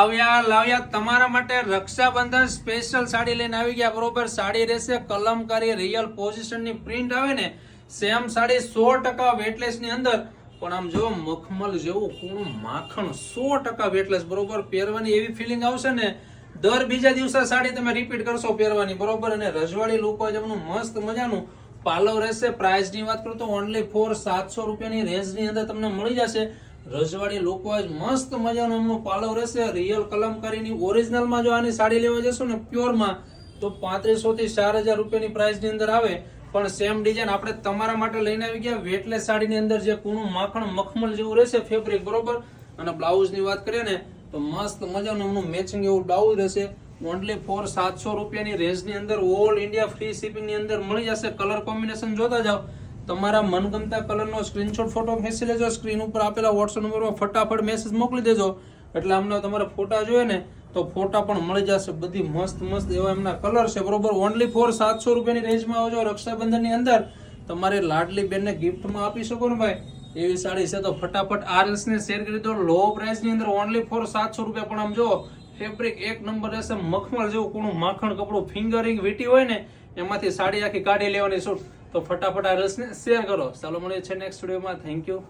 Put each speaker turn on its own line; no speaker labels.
લાવ્યા તમારા માટે રક્ષાબંધન સ્પેશિયલ સાડી લઈને આવી ગયા. બરોબર, સાડી રહેશે કલમકારી રિયલ પોઝિશનની પ્રિન્ટ આવે ને સેમ સાડી 100% વેટલેસ ની અંદર, પણ આમ જો મખમલ જેવું કૂણું માખણ 100% વેટલેસ. બરોબર, પહેરવાની એવી ફિલિંગ આવશે ને દર બીજા દિવસે સાડી તમે રિપીટ કરશો પહેરવાની. બરોબર, અને રજવાડી લુક હોય જેમનું મસ્ત મજાનું પાલવ રહેશે. પ્રાઇસ ની વાત કરું તો ઓનલી ફોર 700 રૂપિયાની રેન્જ ની અંદર તમને મળી જશે. રજવાડી લુક વાઇઝ મસ્ત મજાનું એમનું પાલવ રહેશે. રિયલ કલમકારીની ઓરિજિનલ માં જો આની સાડી લેવા જશો ને પ્યોર માં તો 3500 થી 4000 રૂપિયાની પ્રાઇસ ની અંદર આવે. પણ સેમ ડિઝાઇન આપણે તમારા માટે લઈને આવી ગયા વેટલેસ સાડીની અંદર જે કૂણું માખણ મખમલ જેવું રહેશે ફેબ્રિક. બરોબર, અને બ્લાઉઝ ની વાત કરીએ ને તો મસ્ત મજાનું એમનું મેચિંગ એવું બ્લાઉઝ રહેશે. ઓનલી ફોર 700 રૂપિયાની રેન્જ ની અંદર ઓલ ઇન્ડિયા ફ્રી શિપિંગ ની અંદર મળી જશે. કલર કોમ્બિનેશન જોતા જાઓ. તમારા મનગમતા કલરનો સ્ક્રીનશોટ ફોટો ખેંચી લેજો. સ્ક્રીન ઉપર આપેલા વોટ્સએપ નંબરમાં ફટાફટ મેસેજ મોકલી દેજો એટલે અમને તમારા ફોટા જોઈએ ને તો ફોટા પણ મળી જશે. બધી મસ્ત મસ્ત એવા એમના કલર છે. બરોબર, ઓનલી ફોર 700 રૂપિયાની રેન્જમાં આવજો. રક્ષાબંધન ની અંદર તમારે લાડલી બેનને ગિફ્ટમાં આપી શકો ને ભાઈ, એવી સાડી છે. તો ફટાફટ આ રીલ્સ ને શેર કરી દો. લો પ્રાઇસ ની અંદર ઓનલી ફોર 700 રૂપિયા. પણ આમ જો ફેબ્રિક એક નંબર રહેશે. મખમલ જેવું કૂણું માખણ કપડું ફિંગરિંગ વીટી હોય ને એમાંથી સાડી આખી કાઢી લેવાની શૂટ. તો ફટાફટ આ રીલ્સ ને શેર કરો. ચાલો મળીએ છે નેક્સ્ટ વિડીયોમાં. Thank you.